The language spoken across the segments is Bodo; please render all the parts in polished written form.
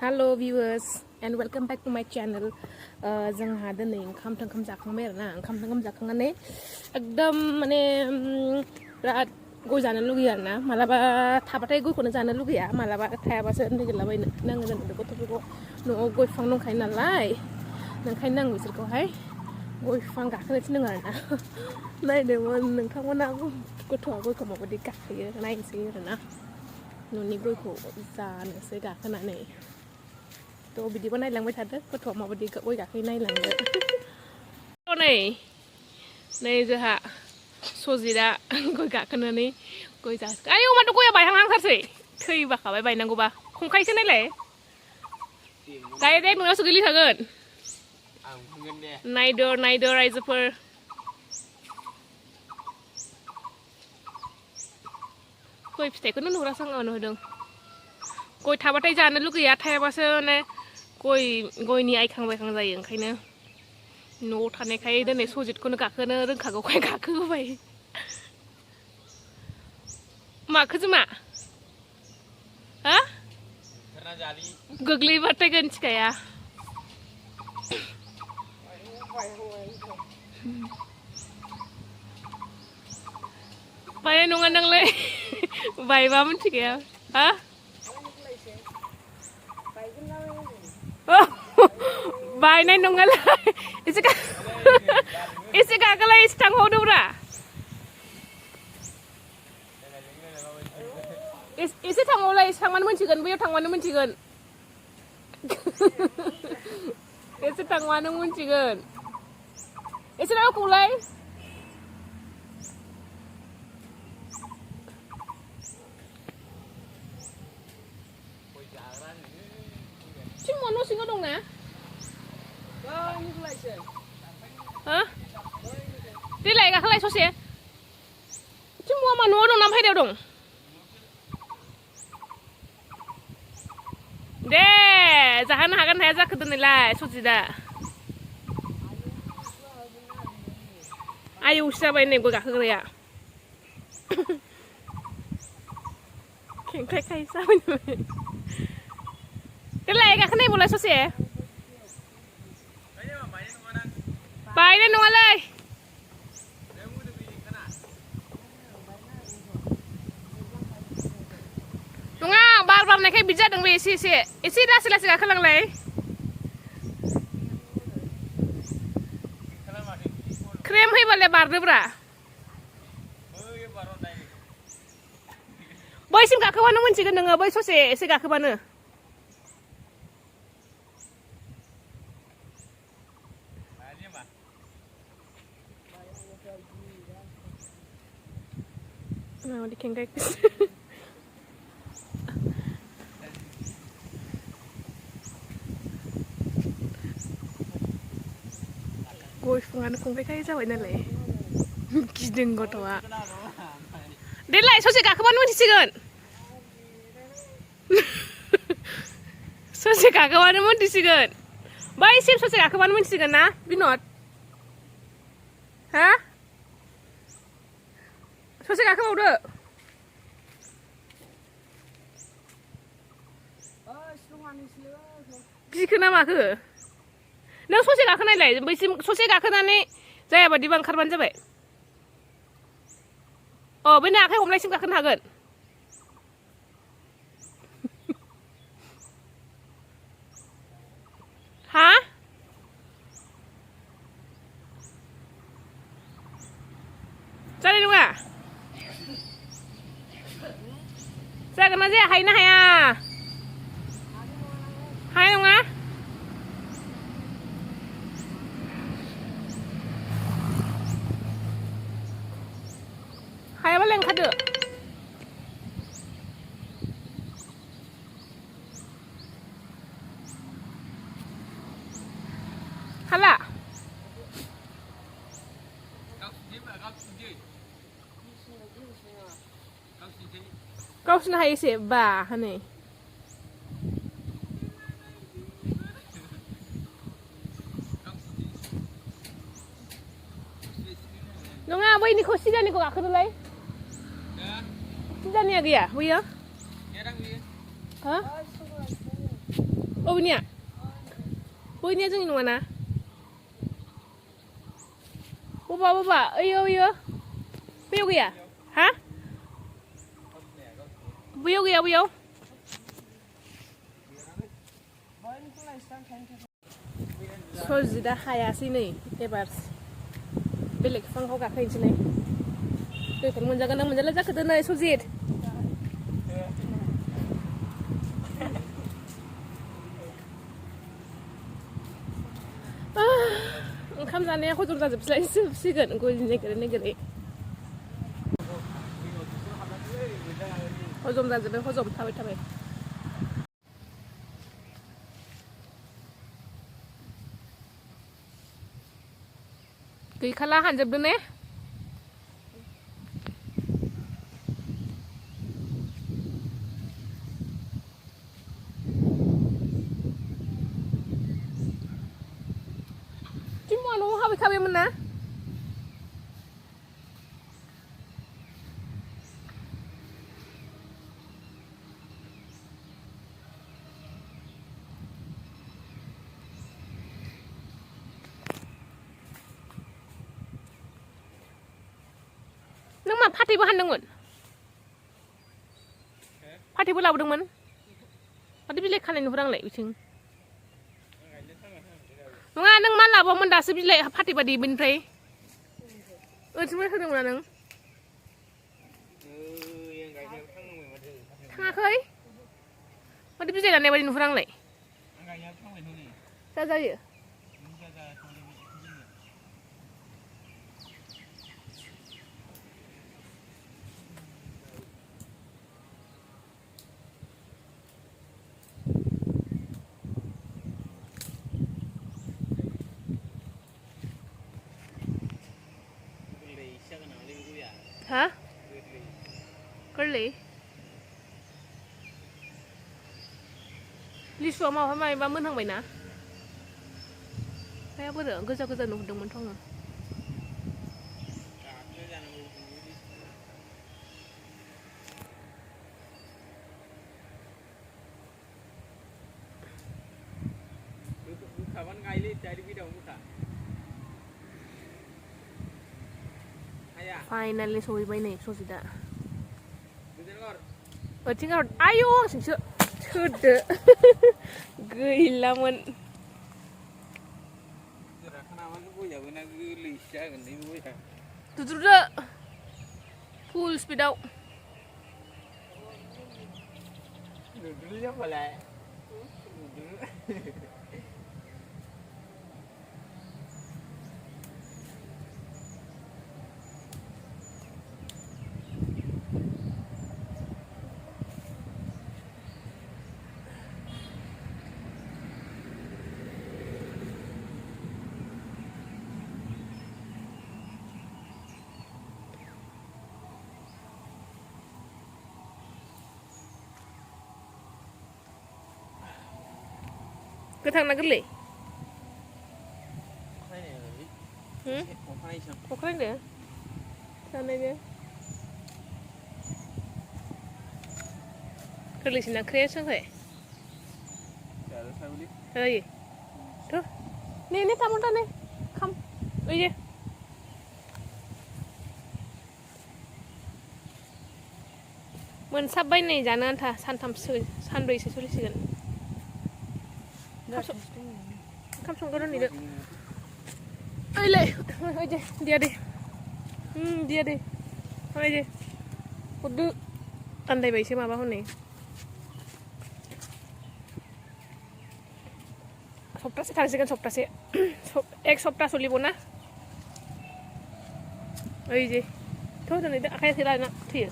Hello viewers and welcome back to my channel. जोंहा दिनै ओंखाम जाखांबाय आरोना ओंखाम जाखांनानै एकदम माने बिराद गय जानो लुगैयो आरोना मालाबा थाबाथाय गयखौनो जानो लुगैया मालाबा थायाबासो नागिरलाबायनो नाङो जोंनो गथ'फोरखौ न'आव गय बिफां दंखायो नालाय ओंखायनो आं बिसोरखौहाय गय बिफां गाखोनो थिनदों आरोना नायदोंमोन नोंथांमोना गथ'आ गयखौ माबायदि गाखोयो नायनोसै आरोना न'नि गयखौ जानोसै गाखोनानै थ' बिदिबो नायलांबाय थादो गथ'आ माबायदि गय गाखोयो नायलांदो नै जोंहा सजितआ गय गाखोनानै गय जासै आयौ माथो गया बायहांहांथारसै थैबाखाबाय बायनांगौबा खंखायसो नायलाय डाइरेक्ट नोंनावसो गोलैखागोन नायदो रायजोफोर गय फिथाइखौनो नुहरासै आङो नुदों गय थाबाथाय जानो लुगैया थायाबासो माने गयनि आइखां बायखां जायो ओंखायनो न'आव थानायखाय दिनै सजितखौनो गाखोनो रोंखागौखाय गाखोहोबाय माखोजोमा हा गोग्लैबाथाय गोनथिखाया बायनाय नङा नोंलाय बायबा मिथिखाया हा बायनाय नङालाय एसे गाखोलाय एसे थांबावदोब्रा एसे थांबावलाय एसे थांबानो मोनथिगोन बैयाव थांबानो मोनथिगोन एसे थांबानो मोनथिगोन एसे रावखौलाय Cuma no singo dong na? Hah? Dilai gak kelai sosial? Cuma manu dong nampai dia dong. Deh, jangan hakan haja kedenilai sojida. Ayo siapa ini gue gak kerja. Kayak kayak siapa ini? Dilai gak kena mulai sosial. Bayar nunggu lagi. Nunggu bar naik kayak bijak dong isi dah gak kelang lagi. Krem hai boleh bar deh bra. Boy sim gak kawan nunggu cikan nunggu boy sosial isi gak kawan Nah, di kengkek. Goi fungan kengkek aja jawa ini leh. Gideng gotoa. Delai sosial gak kawan mendisigan. Sosial gak kawan mendisigan. Bayi sim sosial gak kawan mendisigan na, binot. Hah? Sosial gak kawan udah. Bisik nama ke? Nang sosial gak kenal lagi, sosial gak kenal ni, saya abadi bangkar ban jabai. Oh benar, aku mulai sim gak kenal kan? Hah? Cari dulu ah. Saya kenal aja, hai nah ya. Hai dong ah. Hai apa leng kado? Hala. Kau senang hai sih bah nih. Nunggu apa ini kau sih nih kau gak kenal lagi? Sih nih lagi ya, bu ya? Hah? bobnya bobnya जोंनि नङा ना boba ayo बैयाव गैया हा बैयाव गैया बैयाव सजिदा हायासै नै एबार बेलेग बिफांखौ गाखोहैनोसैलाय दैखौनो मोनजागोन ना मोनजाला जाखो दोनै सजिद ओंखाम जानाया हजम जाजोबसिगोन गलि नागिरै हजम जाजोब्बाय हजम थाबाय गैखाला हानजोबदो ने Cuma nunggu habis mana? Neng mah pati bahan dengan, pati bola dengan, pati bilek kan ini orang lagi ucing. Nggak neng malah bawa mendas bilek pati badi bentrey. Cuma sering mana neng? Tengah pati bilek kan badi orang lagi. Saja ya. Hah? Kerli? Lisu mauทำไมบ้ามึนทางไปนะแม่เบื่อก็จะหนุ่มดึงมันท่องอ่ะFinally soy bay này soy gì đã ở trên ngọn ayo sỉnh sửa thưa gầy lắm anh từ từ đó full speed out cái thằng nào cái lì một cái nữa sao này nhé cái lì xin là khéo sao vậy gì thôi nè nè tao muốn ta nè không bây giờ mình sắp bay này giá nan thà san thầm sưởi san đuôi sưởi sưởi Kamu sungguh nih deh. Ayo, aja dia deh. Dia deh. Ayo, udah andai bayi sih mama nih. Sopra sih tarik kan sopra sih. Ek sopra suli pun na. Ayo, tuh dan itu akhirnya sih lah nak sih.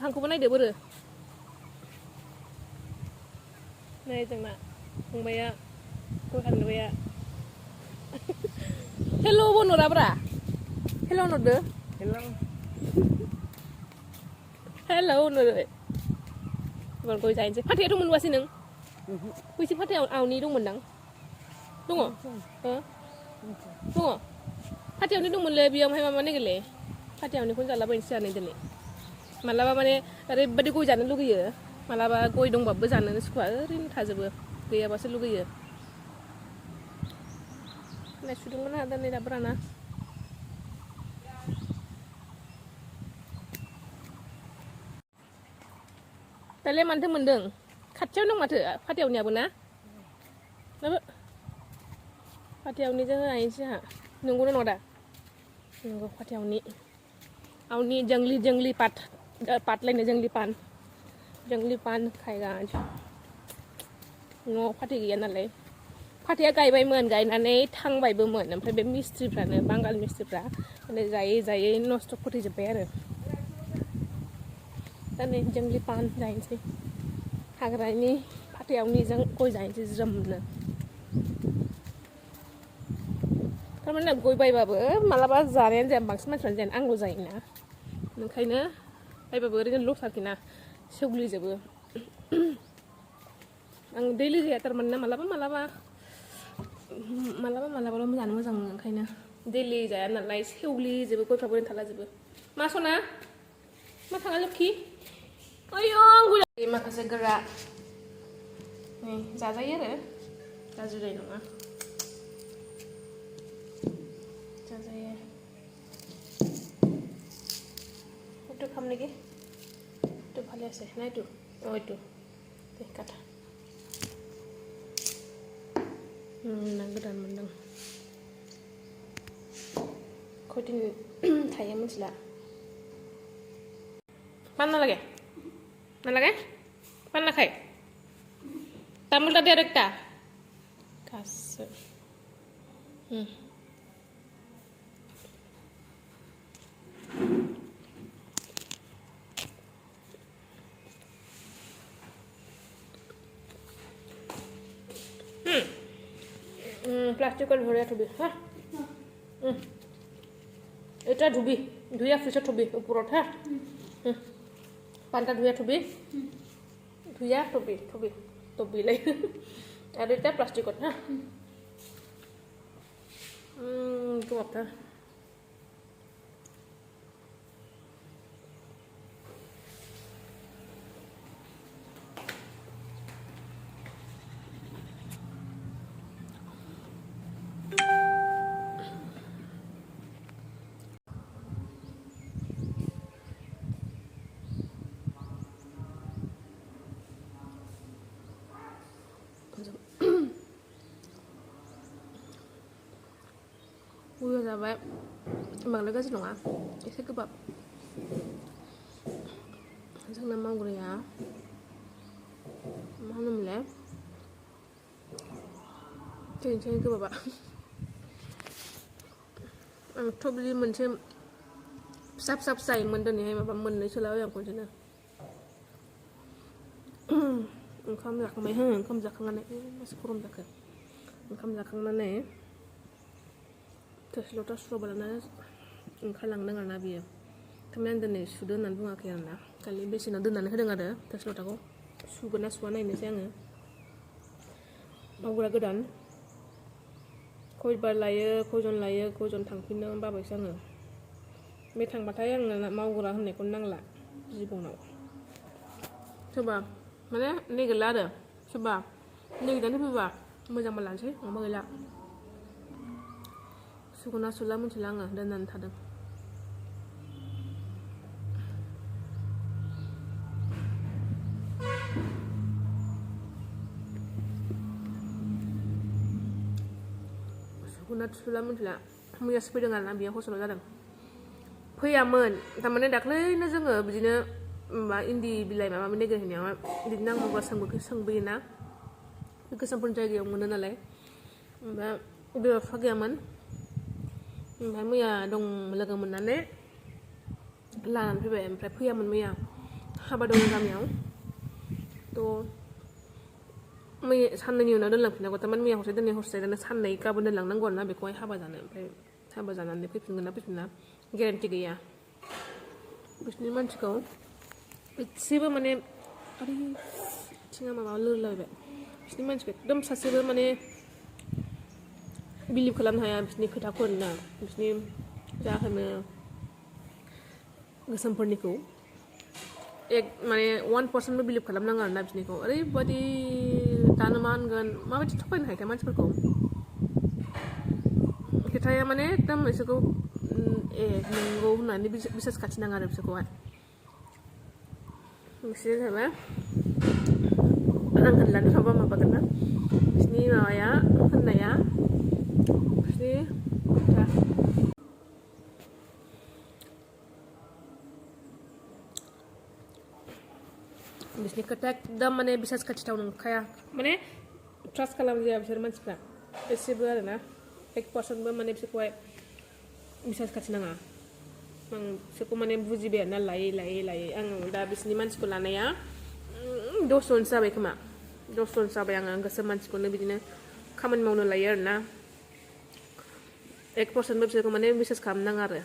Thằng cũng này được bữa rồi này chẳng nè không bây giờ tôi thành bây giờ hello bố nó ra bả hello nó đứa hello nó rồi còn coi dài chứ phát hiện trong mình qua xin nứng quy xin phát hiện ảo ní trong mình đắng đúng không đúng không फाथियावनो दंमोनलै बेयाव ओमफ्राय माबा नागिरलै फाथियावनिखौनो जालाबायनोसै आरो दिनै मालाबा माने ओरैबायदि गय जानो लुगैयो मालाबा गय दंबाबो जानोनो सुखुवा ओरैनो थाजोबो गैयाबासो लुगैयो खानाय सुदोंमोन आंहा दिनै दाबो राना दालाय मानोथो मोन्दों खाथियावनो दं माथो फाथियावनियाबो ना फाथियावनिजों गायनोसै आंहा नंगौना नङा दा नंगौ फाथियावनि आवनी जंगली पात लायनो जंगली पान खायगासिनो न'आव फाथै गैया नालाय फाथैया गायबायमोन गायनानै थांबायबोमोन ओमफ्राय बे मिस्ट्रिफ्रानो बांगाल मिस्ट्रिफ्रा माने जायै नस्थ' फोथैजोब्बाय आरो दा नै जंगली पान जाहैनोसै हाग्रानि फाथैयावनिजों गय जाहैनोसै ज्रोमनो थारमाने गय बायबाबो मालाबा जानायानो जाया बांसिन मानसिफ्रानो जाया आंल' जायोना ओंखायनो बायबाबो ओरैनो लस आरोखि ना सेवग्लिजोबो आं दैलि जाया थारमाने मालाबाल' जानो मोजां मोनो ओंखायनो दैलि जाया नालाय सेवग्लिजोबो गयफ्राबो ओरैनो थालाजोबो मा सना मा थाङा लोक्षि आयौ माखासे गोरा नै जाजायो आरो गाज्रि नङा जाजायो এইটো খাম নেকি এইটো ভালে আছে না এইটো এইটো দে কাটা ना गोदान मोनदों खयदिन थायो मिथिला पान नालागे पान नाखाय तामुल दा डाइरेक्टा गासो প্লাষ্টিকত ভৰাই থবি হা এটা ধুইয়া ফ্ৰিজত থবি ওপৰত হা পানটা ধুইয়া থবি থবিলে আৰু এটা প্লাষ্টিকত হা কথা Ui là vậy bằng lấy cái gì nọ cái thế cứ bập chắc là mau rồi hả mau nằm lẽ trên cứ bập ạ thôi đi mình xem sắp xài mình đây này hay mà mình lấy cho lãoอย่างคนchứ nè không giặc mấy hơn không giặc khăn này không giặc không giặc khăn này terus lo terus robalana ओंखारलांदों आरोना बियो थारमाने आं दिनै सुदो होननानै बुङाखै आरोना खालि बेसेनाव दोननानै होदों आरो थोरसि लथाखौ सुगोन ना सुवा नायनोसै आङो मावग्रा गोदान खयबार लायो खयजन थांफिनो बाबायसो आङो बे थांबाथाय आङो मावग्रा होननायखौ नांला जिबनाव सोरबा माने नागिरला आरो सोरबा नागिरनानै फैबा मोजांबा लानोसै नङाबा गैला सुगुना सुला मिथिला आङो दोननानै थादों सुगुना सुला मिथिला मैयासो फैदों आरोना बेयाव हस्टेलाव जादों फैयामोन थारमाने दाख्लैनो जोङो बिदिनो माबा इन्दि बिलाइ माबा माबि नागिरहैनायाव बिदिनो आं मावग्रा सोंबोयोना गोसोमफोरनि जायगायाव मोनो नालाय ओमफ्राय बिमा बिफा गैयामोन ओमफ्राय मैया दं लोगो मोननानै लानानै फैबाय ओमफ्राय फैयामोन मैया हाबा दं गामियाव थ' मैया साननैनि उनाव दोनलांफिननांगौ थारमाने मैया हरसे दिनै हरसे दाना साननै गाबोन दोनलांनांगौ आरोना बेखौहाय हाबा जानो ओमफ्राय हाबा जानानै फैफिनगोन ना फैफिना गेरेन्टि गैया बिसोरनि मानसिखौ एसेबो माने आरे आथिङा माबा लोरलाबायबाय बिसोरनि मानसिखौ एकदम सासेबो माने बिलिभ खालामनो हाया बिसोरनि खोथाखौ ना बिसोरनि जाहोनो गोसोमफोरनिखौ एक माने 1% बिलिभ खालामनाङा आरोना बिसोरनिखौ ओरैबायदि दानो मा होनगोन माबायदि थगायनो हायोथाय मानसिफोरखौ खोथाया माने एकदम बिसोरखौ नंगौ होननानै बिसास खाथिनाङा आरो बिसोरखौहाय बिसोर जाबाय आं होनलानो माबा माबागोन ना बिसोरनि माबाया होननाया बिसोरनि खोथा बिसोरनि खोथा एकदम माने बिसास खाथिथाव नंखाया माने ट्रास्ट खालामजाया बिसोर मानसिफ्रा एसेबो आरोना 1%बो माने बिसोरखौहाय बिसास खाथिनाङा आं बिसोरखौ माने बुजिबाय आरोना लायै आं दा बिसोरनि मानसिखौ लानाया 10 जनसो जाबाय खोमा 10 जनसो जाबाय आङो गोसोम मानसिखौनो बिदिनो खामानि मावनो लायो आरोना 1%बो बिसोरखौ माने बिसास खालामनाङा आरो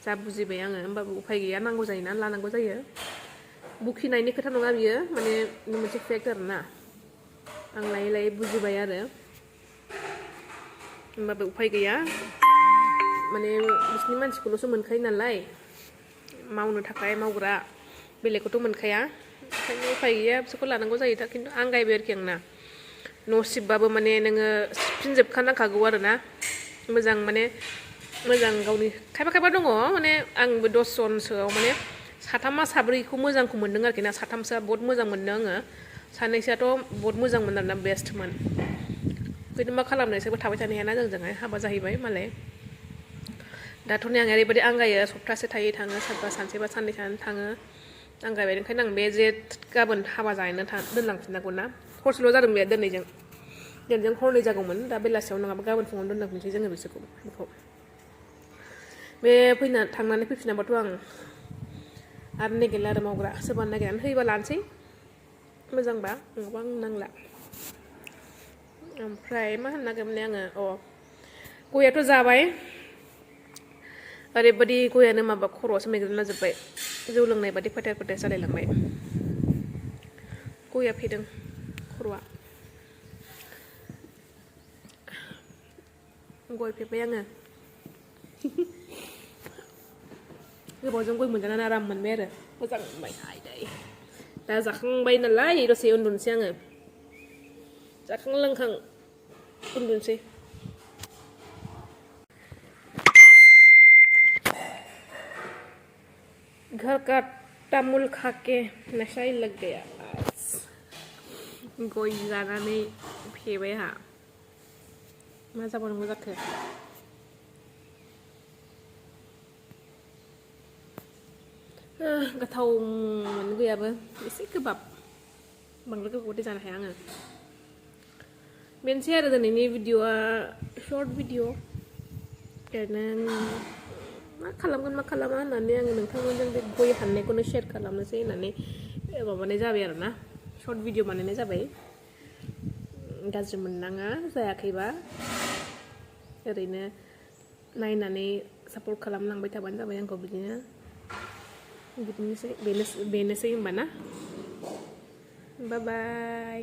जा बुजिबाय आङो होमबाबो उफाय गैया नांगौ जायोना लानांगौ जायो बुखिनायनि खोथा नङा बियो माने मोनसे फेक्ट आरोना आं लायै बुजिबाय आरो होमबाबो उफाय गैया माने बिसोरनि मानसिखौल'सो मोनखायो नालाय मावनो थाखाय मावग्रा बेलेगखौथ' मोनखाया ओंखायनो उफाय गैया बिसोरखौ लानांगौ जायो दा खिन्थु आंगायबाय आरोखि आंना न' सिबबाबो माने नोङो सिबफिनजोबखानांखागौ आरोना मोजां माने मोजां गावनि खायफा दङ माने आंबो 10 जनसोआव माने साथामा साब्रैखौ मोजांखौ मोन्दों आरोखि ना साथामसोआ बहुत मोजां मोनदों आङो सानैसोआथ' बहुत मोजांमोन आरोना बेस्टमोन खिन्थु मा खालामनो बिसोरबो थाबाय थानो हायाना जोंजोंहाय हाबा जाहैबाय मालाय दाथ' नै आं ओरैबायदि आंगायो सप्तासे थायै थाङो सोरबा सानसेबा साननै थानानै थाङो आंगायबाय ओंखायनो आं बे जे गाबोन हाबा जानो दोनलांफिननांगौ ना हरसेल' जादों बे दिनैजों हरनै जागौमोन दा बेलासियाव नङाबा गाबोन फुङावनो दोनलांफिनसै जोङो बिसोरखौ बे थांनानै फैफिनाबाथ' आं आरो नागिरला आरो मावग्रा सोरबा नागिरनानै होयोबा लानोसै मोजांबा नङाबा आं नांला ओमफ्राय मा होननो नागिरदोंमोन आङो गयाथ' जाबाय ओरैबायदि गयानो माबा खर'आवसो मैग्रेना जोब्बाय जौ लोंनाय बादि फोथार जालायलांबाय गया फेदों खर'आ गय फेबाय आङो गोबावजों गय मोनजानानै आराम मोनबाय आरो मोजां मोनबाय आयदै दा जाखांबाय नालाय दसे उन्दुनोसै आङो जाखां लोंखां उन्दुनोसै घर का तामुल खाके नशा ही लग गया गय जानानै फेबाय आंहा मा जाबावनांगौ जाखो गोथाव मोनो गयाबो एसे गोबाब बांद्राय गोबावदै जानो हाया आङो बेनोसै आरो दिनैनि भिडिअ'आ शर्ट भिडिअ ओरैनो मा खालामगोन मा खालामा होननानै आङो नोंथांमोनजों बे गय हाननायखौनो शेयार खालामनोसै होननानै माबानाय जाबाय आरोना शर्ट भिडिअ बानायनाय जाबाय गाज्रि मोननाङा जायाखैबा ओरैनो नायनानै सापर्ट खालामलांबाय थाबानो जाबाय आंखौ बिदिनोसै बेनोसै होमबा ना बाय बाय